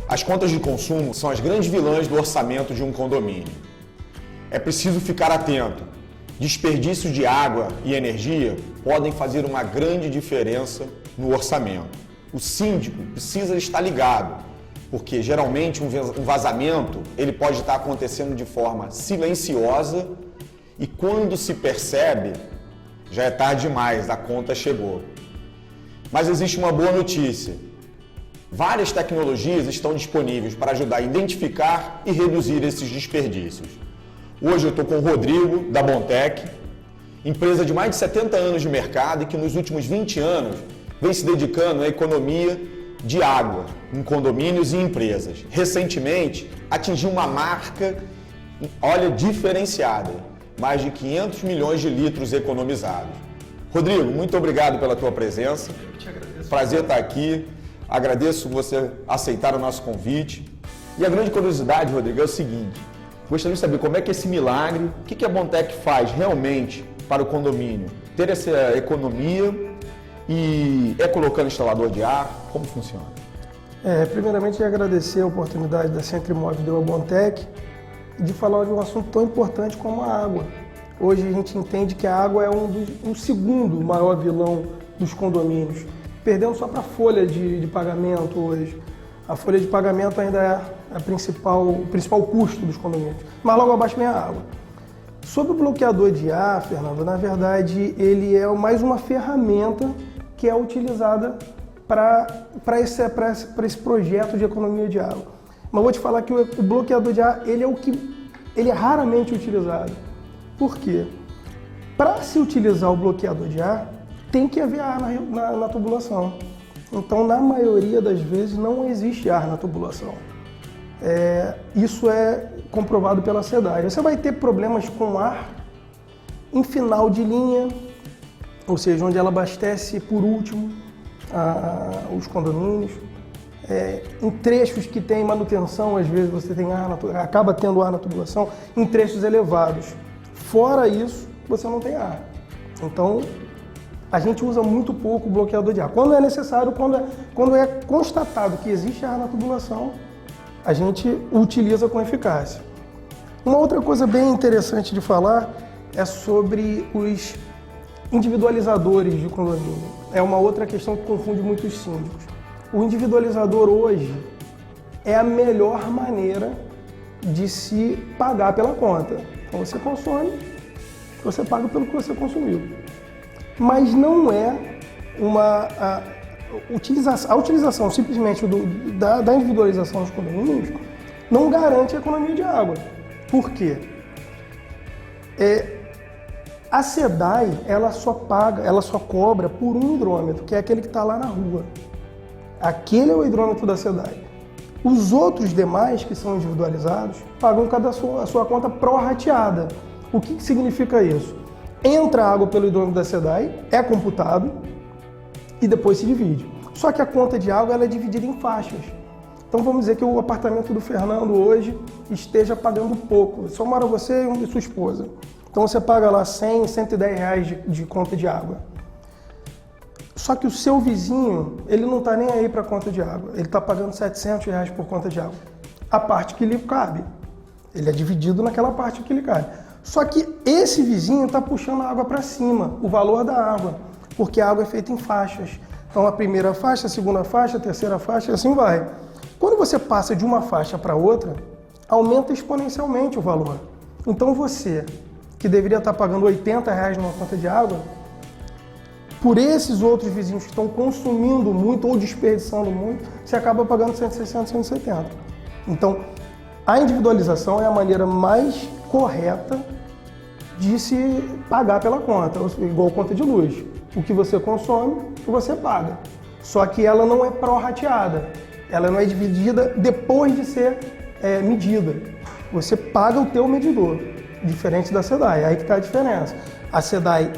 As contas de consumo são as grandes vilãs do orçamento de um condomínio. É preciso ficar atento. Desperdícios de água e energia podem fazer uma grande diferença no orçamento. O síndico precisa estar ligado, porque geralmente um vazamento ele pode estar acontecendo de forma silenciosa e quando se percebe, já é tarde demais, a conta chegou. Mas existe uma boa notícia. Várias tecnologias estão disponíveis para ajudar a identificar e reduzir esses desperdícios. Hoje eu estou com o Rodrigo, da Bontec, empresa de mais de 70 anos de mercado e que nos últimos 20 anos vem se dedicando à economia de água em condomínios e empresas. Recentemente, atingiu uma marca, olha, diferenciada, mais de 500 milhões de litros economizados. Rodrigo, muito obrigado pela tua presença. Eu te agradeço. Prazer estar aqui. Agradeço você aceitar o nosso convite. E a grande curiosidade, Rodrigo, é o seguinte. Gostaria de saber como é que esse milagre, o que a Bontec faz realmente para o condomínio? Ter essa economia e colocando instalador de ar, como funciona? Primeiramente, agradecer a oportunidade da Centro Imóveis deu à Bontec de falar de um assunto tão importante como a água. Hoje a gente entende que a água é um segundo maior vilão dos condomínios, perdendo só para a folha de pagamento hoje. A folha de pagamento ainda é o principal custo dos condomínios, mas logo abaixo vem a água. Sobre o bloqueador de ar, Fernando, na verdade ele é mais uma ferramenta que é utilizada para esse projeto de economia de água. Mas vou te falar que o bloqueador de ar ele é raramente utilizado. Por quê? Para se utilizar o bloqueador de ar, tem que haver ar na tubulação. Então, na maioria das vezes, não existe ar na tubulação. Isso é comprovado pela SEDAI. Você vai ter problemas com ar em final de linha, ou seja, onde ela abastece por último os condomínios. Em trechos que tem manutenção, às vezes você tem acaba tendo ar na tubulação, em trechos elevados. Fora isso, você não tem ar. Então, a gente usa muito pouco o bloqueador de ar. Quando é necessário, quando é constatado que existe ar na tubulação, a gente utiliza com eficácia. Uma outra coisa bem interessante de falar é sobre os individualizadores de condomínio. É uma outra questão que confunde muitos síndicos. O individualizador hoje é a melhor maneira de se pagar pela conta. Então você consome, você paga pelo que você consumiu. Mas não é a utilização simplesmente da individualização dos condomínios não garante a economia de água. Por quê? A SEDAI ela só cobra por um hidrômetro, que é aquele que está lá na rua. Aquele é o hidrômetro da SEDAI. Os outros demais, que são individualizados, pagam a sua conta pró-rateada. O que significa isso? Entra água pelo hidrômetro da SEDAI, é computado e depois se divide. Só que a conta de água ela é dividida em faixas. Então vamos dizer que o apartamento do Fernando hoje esteja pagando pouco. Só mora você e sua esposa. Então você paga lá 100, 110 reais de conta de água. Só que o seu vizinho, ele não está nem aí para a conta de água. Ele está pagando 700 reais por conta de água. A parte que lhe cabe. Ele é dividido naquela parte que lhe cabe. Só que esse vizinho está puxando a água para cima, o valor da água, porque a água é feita em faixas. Então a primeira faixa, a segunda faixa, a terceira faixa, e assim vai. Quando você passa de uma faixa para outra, aumenta exponencialmente o valor. Então você, que deveria estar pagando 80 reais numa conta de água, por esses outros vizinhos que estão consumindo muito ou desperdiçando muito, você acaba pagando 160, 170. Então, a individualização é a maneira mais correta de se pagar pela conta, igual conta de luz. O que você consome, você paga. Só que ela não é pró-rateada, ela não é dividida depois de ser medida. Você paga o teu medidor, diferente da SEDAI, aí que está a diferença. A SEDAI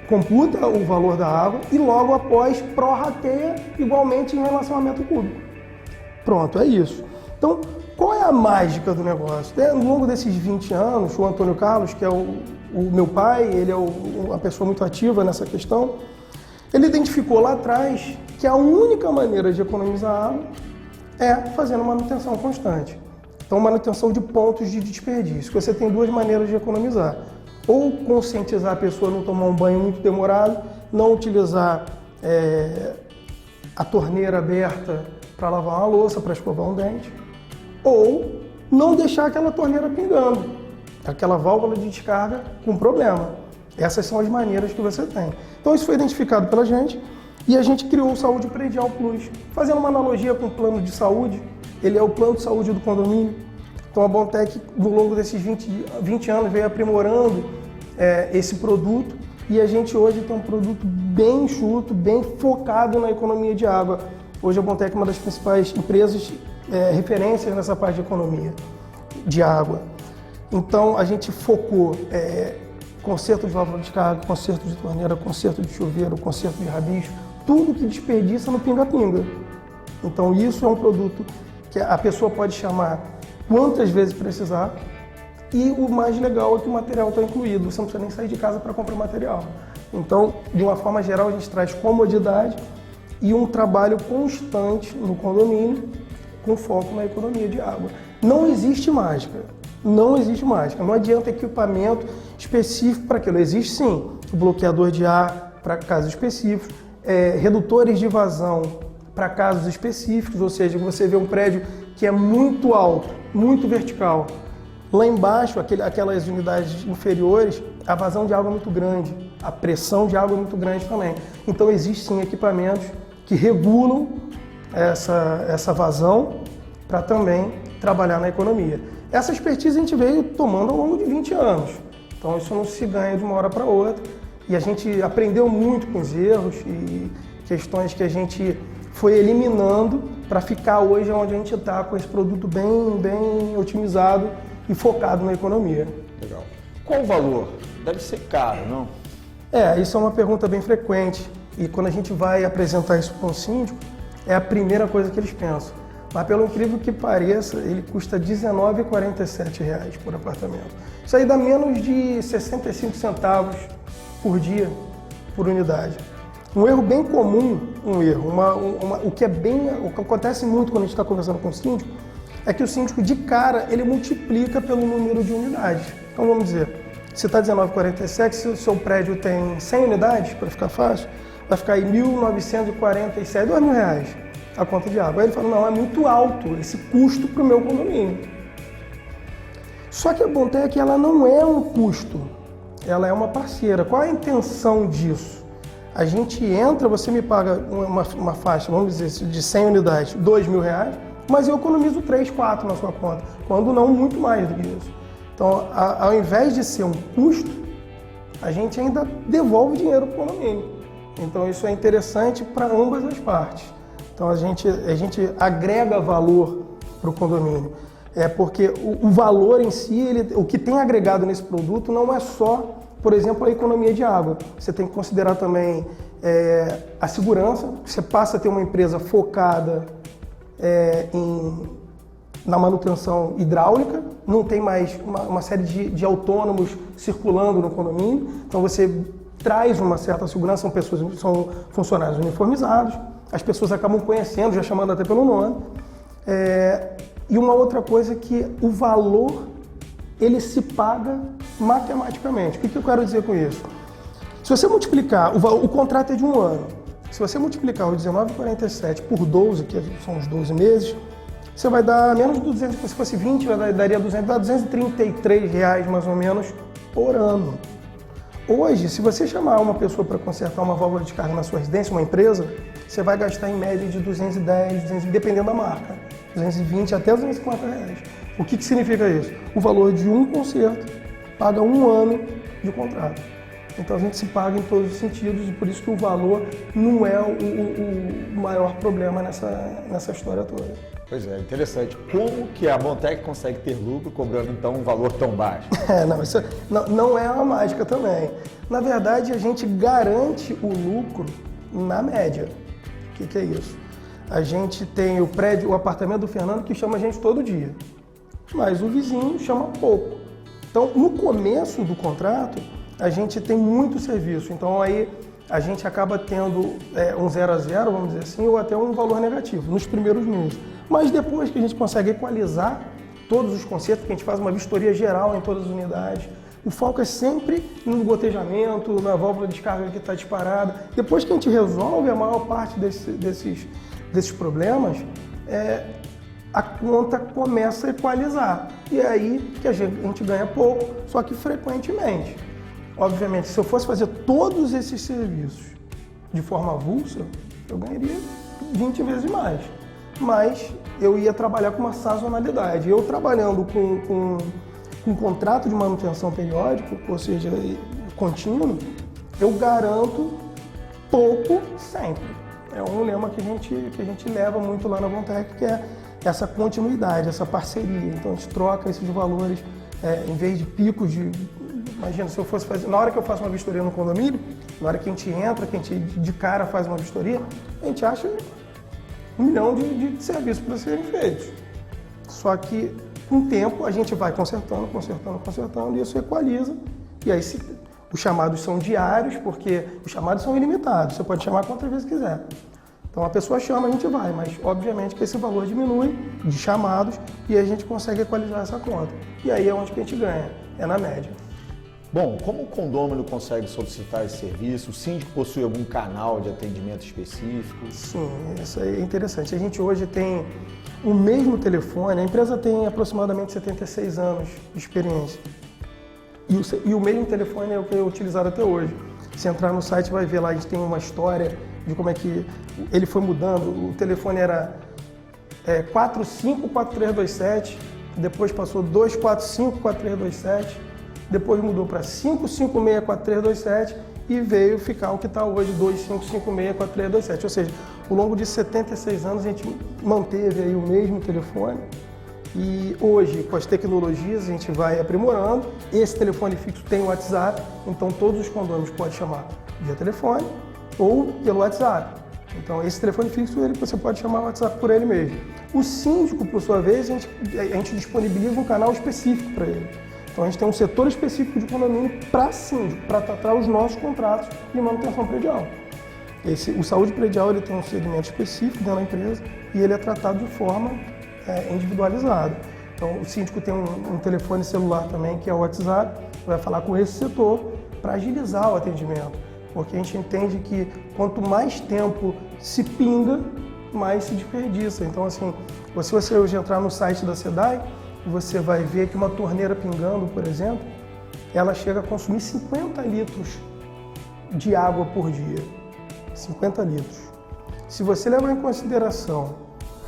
computa o valor da água e logo após pró-rateia igualmente em relação ao metro cúbico. Pronto, é isso. Então, qual é a mágica do negócio? Ao longo desses 20 anos, o Antônio Carlos, que é o meu pai, ele é uma pessoa muito ativa nessa questão, ele identificou lá atrás que a única maneira de economizar água é fazendo manutenção constante. Então, manutenção de pontos de desperdício. Você tem duas maneiras de economizar. Ou conscientizar a pessoa a não tomar um banho muito demorado, não utilizar a torneira aberta para lavar uma louça, para escovar um dente, ou não deixar aquela torneira pingando, aquela válvula de descarga com problema. Essas são as maneiras que você tem. Então isso foi identificado pela gente e a gente criou o Saúde Predial Plus, fazendo uma analogia com o plano de saúde. Ele é o plano de saúde do condomínio. Então a Bontec, ao longo desses 20 anos, veio aprimorando esse produto e a gente hoje tem um produto bem enxuto, bem focado na economia de água. Hoje a Bontec é uma das principais empresas referências nessa parte de economia de água. Então a gente focou conserto de válvula de descarga, conserto de torneira, conserto de chuveiro, conserto de rabicho, tudo que desperdiça no pinga-pinga. Então isso é um produto que a pessoa pode chamar quantas vezes precisar e o mais legal é que o material está incluído, você não precisa nem sair de casa para comprar material. Então, de uma forma geral, a gente traz comodidade e um trabalho constante no condomínio com foco na economia de água. Não existe mágica, não existe mágica, não adianta equipamento específico para aquilo. Existe sim o bloqueador de ar para casos específicos, redutores de vazão para casos específicos, ou seja, você vê um prédio que é muito alto, muito vertical. Lá embaixo, aquelas unidades inferiores, a vazão de água é muito grande, a pressão de água é muito grande também. Então existem sim equipamentos que regulam essa vazão para também trabalhar na economia. Essa expertise a gente veio tomando ao longo de 20 anos. Então isso não se ganha de uma hora para outra. E a gente aprendeu muito com os erros e questões que a gente foi eliminando para ficar hoje onde a gente está, com esse produto bem otimizado e focado na economia. Legal. Qual o valor? Deve ser caro, não? Isso é uma pergunta bem frequente. E quando a gente vai apresentar isso para um síndico, é a primeira coisa que eles pensam. Mas pelo incrível que pareça, ele custa R$ 19,47 por apartamento. Isso aí dá menos de 65 centavos por dia, por unidade. Um erro bem comum, o que acontece muito quando a gente está conversando com o síndico, é que o síndico de cara, ele multiplica pelo número de unidades. Então vamos dizer, se está R$19,47, se o seu prédio tem 100 unidades, para ficar fácil, vai ficar aí R$1.947, R$2.000 a conta de água. Aí ele fala, não, é muito alto esse custo para o meu condomínio. Só que a Bontec, ela não é um custo, ela é uma parceira. Qual é a intenção disso? A gente entra, você me paga uma faixa, vamos dizer, de 100 unidades, R$2.000, mas eu economizo 3, 4 na sua conta, quando não muito mais do que isso. Então, ao invés de ser um custo, a gente ainda devolve dinheiro para o condomínio. Então, isso é interessante para ambas as partes. Então, a gente agrega valor para o condomínio. Porque o valor em si, o que tem agregado nesse produto não é só, por exemplo, a economia de água. Você tem que considerar também a segurança. Você passa a ter uma empresa focada na manutenção hidráulica, não tem mais uma série de autônomos circulando no condomínio, então você traz uma certa segurança, são funcionários uniformizados, as pessoas acabam conhecendo, já chamando até pelo nome. E uma outra coisa é que o valor, ele se paga matematicamente. O que eu quero dizer com isso? Se você multiplicar, o contrato é de 1 ano, se você multiplicar os 19,47 por 12, que são os 12 meses, você vai dar menos de 200, se fosse 20, daria 233 reais mais ou menos por ano. Hoje, se você chamar uma pessoa para consertar uma válvula de descarga na sua residência, uma empresa, você vai gastar em média de 210, dependendo da marca, 220 até 250 reais. O que significa isso? O valor de um conserto paga 1 ano de contrato. Então a gente se paga em todos os sentidos e por isso que o valor não é o maior problema nessa história toda. Pois é, interessante. Como que a Bontec consegue ter lucro cobrando então um valor tão baixo? Isso não é uma mágica também. Na verdade, a gente garante o lucro na média. O que é isso? A gente tem o apartamento do Fernando que chama a gente todo dia, mas o vizinho chama pouco. Então, no começo do contrato, a gente tem muito serviço. Então, aí a gente acaba tendo um 0 a 0, vamos dizer assim, ou até um valor negativo nos primeiros meses. Mas depois que a gente consegue equalizar todos os concertos, que a gente faz uma vistoria geral em todas as unidades, o foco é sempre no gotejamento, na válvula de descarga que está disparada. Depois que a gente resolve a maior parte desses problemas, a conta começa a equalizar. E é aí que a gente ganha pouco, só que frequentemente. Obviamente, se eu fosse fazer todos esses serviços de forma avulsa, eu ganharia 20 vezes mais. Mas eu ia trabalhar com uma sazonalidade. Eu trabalhando com um contrato de manutenção periódico, ou seja, contínuo, eu garanto pouco sempre. É um lema que a gente leva muito lá na Bontec, que é essa continuidade, essa parceria. Então a gente troca esses valores, em vez de picos de... Imagina, se eu fosse fazer... Na hora que eu faço uma vistoria no condomínio, na hora que a gente entra, que a gente de cara faz uma vistoria, a gente acha 1 milhão de serviços para serem feitos. Só que, com o tempo, a gente vai consertando, e isso equaliza. E aí, os chamados são diários, porque os chamados são ilimitados. Você pode chamar quantas vezes quiser. Então, a pessoa chama, a gente vai, mas, obviamente, que esse valor diminui de chamados e a gente consegue equalizar essa conta. E aí é onde que a gente ganha, é na média. Bom, como o condômino consegue solicitar esse serviço? O síndico possui algum canal de atendimento específico? Sim, isso aí é interessante. A gente hoje tem o mesmo telefone, a empresa tem aproximadamente 76 anos de experiência. E o mesmo telefone é o que é utilizado até hoje. Se entrar no site vai ver lá, a gente tem uma história de como é que ele foi mudando. O telefone era 454327, depois passou 2454327, depois mudou para 5564327 e veio ficar o que está hoje, 25564327. Ou seja, ao longo de 76 anos a gente manteve aí o mesmo telefone e hoje, com as tecnologias, a gente vai aprimorando. Esse telefone fixo tem o WhatsApp, então todos os condôminos podem chamar via telefone ou pelo WhatsApp. Então esse telefone fixo você pode chamar o WhatsApp por ele mesmo. O síndico, por sua vez, a gente disponibiliza um canal específico para ele. Então a gente tem um setor específico de condomínio para síndico, para tratar os nossos contratos de manutenção predial. O saúde predial ele tem um segmento específico dentro da empresa e ele é tratado de forma individualizada. Então o síndico tem um telefone celular também, que é o WhatsApp, vai falar com esse setor para agilizar o atendimento, porque a gente entende que quanto mais tempo se pinga, mais se desperdiça. Então assim, se você hoje entrar no site da SEDAI, você vai ver que uma torneira pingando, por exemplo, ela chega a consumir 50 litros de água por dia. 50 litros. Se você levar em consideração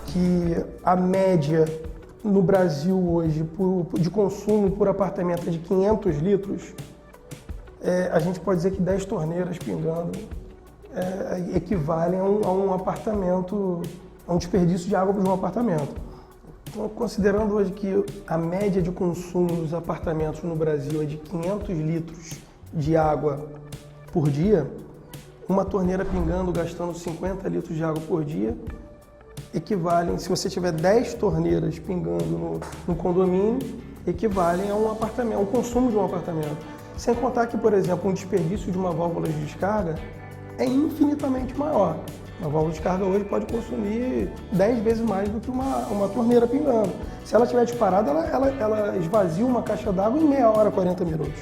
que a média no Brasil hoje de consumo por apartamento é de 500 litros, a gente pode dizer que 10 torneiras pingando equivalem a um apartamento, a um desperdício de água para um apartamento. Então, considerando hoje que a média de consumo dos apartamentos no Brasil é de 500 litros de água por dia, uma torneira pingando, gastando 50 litros de água por dia, equivalem, se você tiver 10 torneiras pingando no condomínio, equivalem a um apartamento, ao consumo de um apartamento. Sem contar que, por exemplo, um desperdício de uma válvula de descarga é infinitamente maior. Uma válvula de descarga hoje pode consumir 10 vezes mais do que uma torneira pingando. Se ela estiver disparada, ela esvazia uma caixa d'água em meia hora, 40 minutos.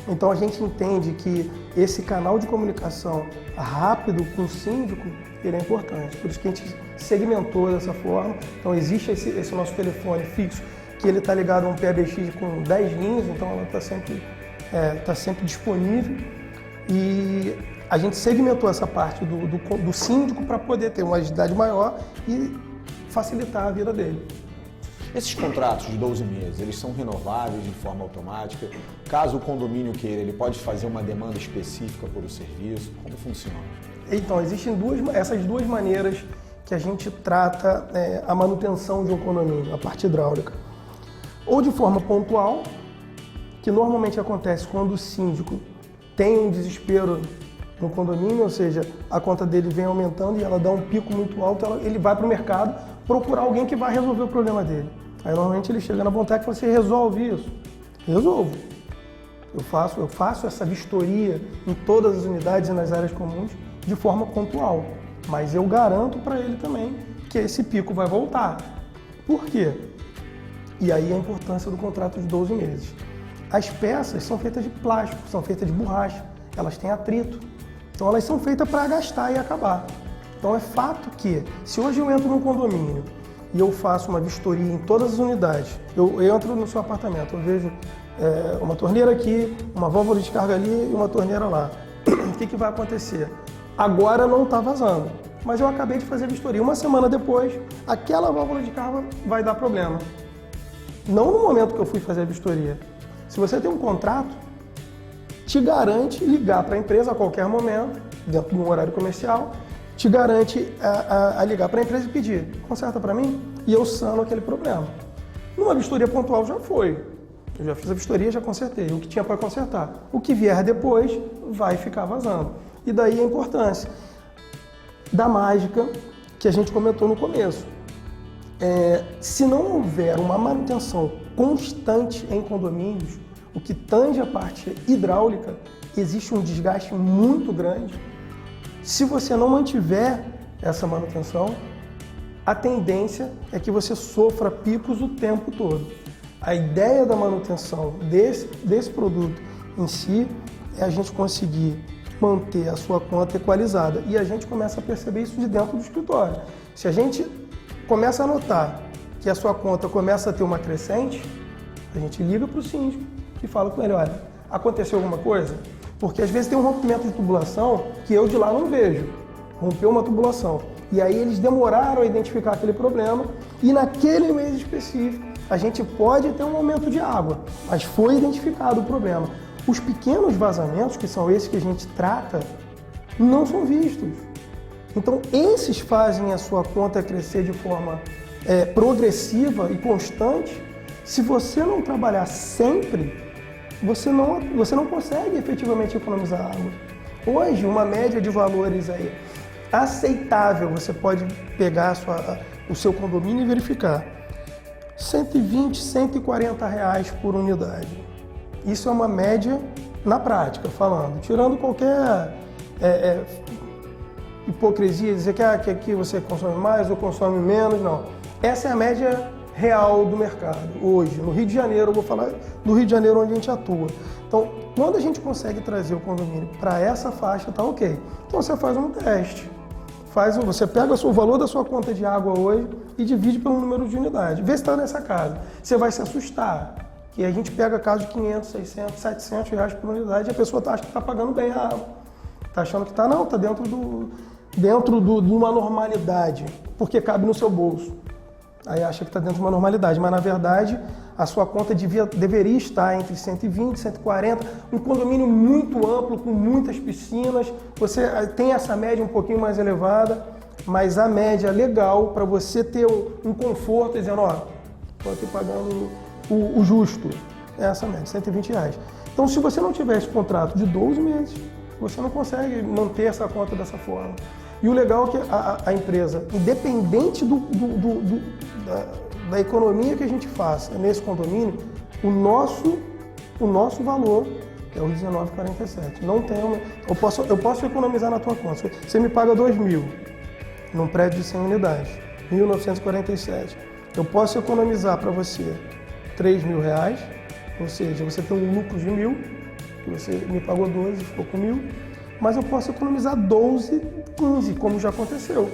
Então a gente entende que esse canal de comunicação rápido com o síndico, ele é importante. Por isso que a gente segmentou dessa forma. Então existe esse nosso telefone fixo, que ele está ligado a um PBX com 10 linhas, então ela está sempre disponível. E a gente segmentou essa parte do síndico para poder ter uma agilidade maior e facilitar a vida dele. Esses contratos de 12 meses, eles são renováveis de forma automática? Caso o condomínio queira, ele pode fazer uma demanda específica por o serviço? Como funciona? Então, existem essas duas maneiras que a gente trata a manutenção de um condomínio, a parte hidráulica. Ou de forma pontual, que normalmente acontece quando o síndico tem um desespero no condomínio, ou seja, a conta dele vem aumentando e ela dá um pico muito alto, ele vai para o mercado procurar alguém que vai resolver o problema dele. Aí normalmente ele chega na Bontec e fala assim, resolve isso. Resolvo. Eu faço essa vistoria em todas as unidades e nas áreas comuns de forma pontual, mas eu garanto para ele também que esse pico vai voltar. Por quê? E aí a importância do contrato de 12 meses. As peças são feitas de plástico, são feitas de borracha, elas têm atrito, então elas são feitas para gastar e acabar. Então é fato que, se hoje eu entro num condomínio e eu faço uma vistoria em todas as unidades, eu entro no seu apartamento, eu vejo uma torneira aqui, uma válvula de descarga ali e uma torneira lá. O que vai acontecer? Agora não está vazando, mas eu acabei de fazer a vistoria. Uma semana depois, aquela válvula de descarga vai dar problema. Não no momento que eu fui fazer a vistoria. Se você tem um contrato, te garante ligar para a empresa a qualquer momento, dentro de um horário comercial, te garante a ligar para a empresa e pedir, conserta para mim, e eu sano aquele problema. Numa vistoria pontual já foi. Eu já fiz a vistoria, já consertei o que tinha para consertar. O que vier depois vai ficar vazando. E daí a importância da mágica que a gente comentou no começo. Se não houver uma manutenção constante em condomínios, o que tange a parte hidráulica, existe um desgaste muito grande. Se você não mantiver essa manutenção, a tendência é que você sofra picos o tempo todo. A ideia da manutenção desse produto em si é a gente conseguir manter a sua conta equalizada. E a gente começa a perceber isso de dentro do escritório. Se a gente começa a notar que a sua conta começa a ter uma crescente, a gente liga para o síndico e fala com ele, olha, aconteceu alguma coisa? Porque às vezes tem um rompimento de tubulação que eu de lá não vejo. Rompeu uma tubulação. E aí eles demoraram a identificar aquele problema e naquele mês específico a gente pode ter um aumento de água, mas foi identificado o problema. Os pequenos vazamentos, que são esses que a gente trata, não são vistos. Então, esses fazem a sua conta crescer de forma progressiva e constante. Se você não trabalhar sempre, você não consegue efetivamente economizar água. Hoje, uma média de valores aí aceitável, você pode pegar o seu condomínio e verificar. 120, 140 reais por unidade. Isso é uma média na prática, falando. Tirando qualquer hipocrisia, dizer que aqui você consome mais ou consome menos, não. Essa é a média real do mercado, hoje. No Rio de Janeiro, eu vou falar do Rio de Janeiro onde a gente atua. Então, quando a gente consegue trazer o condomínio para essa faixa, tá ok. Então, você faz um teste. Você pega o valor da sua conta de água hoje e divide pelo número de unidades. Vê se está nessa casa. Você vai se assustar. Que a gente pega casos de 500, 600, 700 reais por unidade e a pessoa acha que está pagando bem a água. Está achando que está, não, está dentro de uma normalidade, porque cabe no seu bolso. Aí acha que está dentro de uma normalidade, mas na verdade a sua conta deveria estar entre 120 e 140, um condomínio muito amplo, com muitas piscinas, você tem essa média um pouquinho mais elevada, mas a média legal para você ter um conforto, dizendo, ó, estou aqui pagando o justo, é essa média, 120 reais. Então, se você não tiver esse contrato de 12 meses, você não consegue manter essa conta dessa forma. E o legal é que a empresa, independente da economia que a gente faça nesse condomínio, o nosso valor é o R$19,47. Não tem eu posso economizar na tua conta. Você me paga 2.000 num prédio de 100 unidades, 1.947. Eu posso economizar para você R$3.000, ou seja, você tem um lucro de 1.000, que você me pagou 12, ficou com 1.000, mas eu posso economizar 12, 15, como já aconteceu.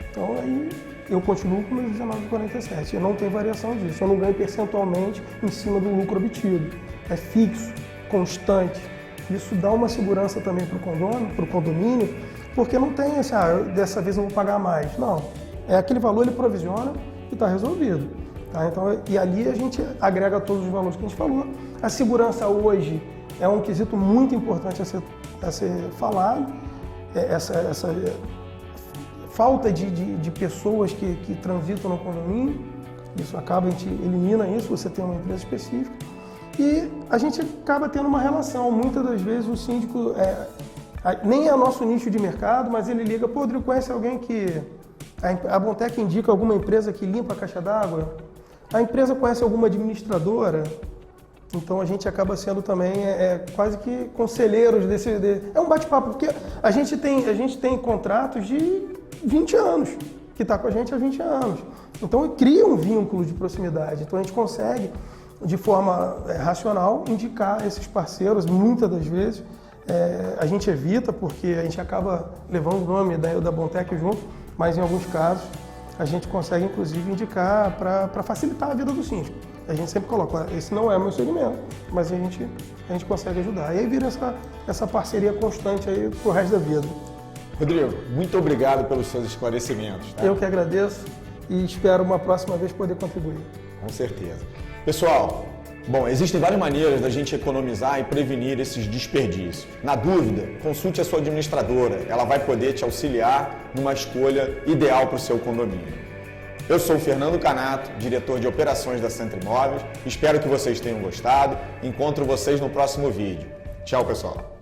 Então aí eu continuo com meus R$19,47. Eu não tenho variação disso. Eu não ganho percentualmente em cima do lucro obtido. É fixo, constante. Isso dá uma segurança também para o condomínio, porque não tem esse, dessa vez eu vou pagar mais. Não. É aquele valor, ele provisiona e está resolvido. Tá? Então, e ali a gente agrega todos os valores que a gente falou. A segurança hoje é um quesito muito importante a ser falado. Essa falta de pessoas que transitam no condomínio, isso acaba, a gente elimina isso, você tem uma empresa específica, e a gente acaba tendo uma relação. Muitas das vezes o síndico nem é nosso nicho de mercado, mas ele liga, pô, Rodrigo, conhece alguém que... A Bontec indica alguma empresa que limpa a caixa d'água? A empresa conhece alguma administradora? Então a gente acaba sendo também quase que conselheiros é um bate-papo, porque a gente tem contratos de 20 anos, que está com a gente há 20 anos. Então cria um vínculo de proximidade. Então a gente consegue, de forma racional, indicar esses parceiros, muitas das vezes. A gente evita, porque a gente acaba levando o nome da Bontec junto, mas em alguns casos a gente consegue inclusive indicar para facilitar a vida do síndico. A gente sempre coloca, esse não é o meu segmento, mas a gente consegue ajudar. E aí vira essa parceria constante aí pro resto da vida. Rodrigo, muito obrigado pelos seus esclarecimentos. Tá? Eu que agradeço e espero uma próxima vez poder contribuir. Com certeza. Pessoal, bom, existem várias maneiras da gente economizar e prevenir esses desperdícios. Na dúvida, consulte a sua administradora, ela vai poder te auxiliar numa escolha ideal para o seu condomínio. Eu sou o Fernando Canato, diretor de operações da Centro Imóveis. Espero que vocês tenham gostado. Encontro vocês no próximo vídeo. Tchau, pessoal.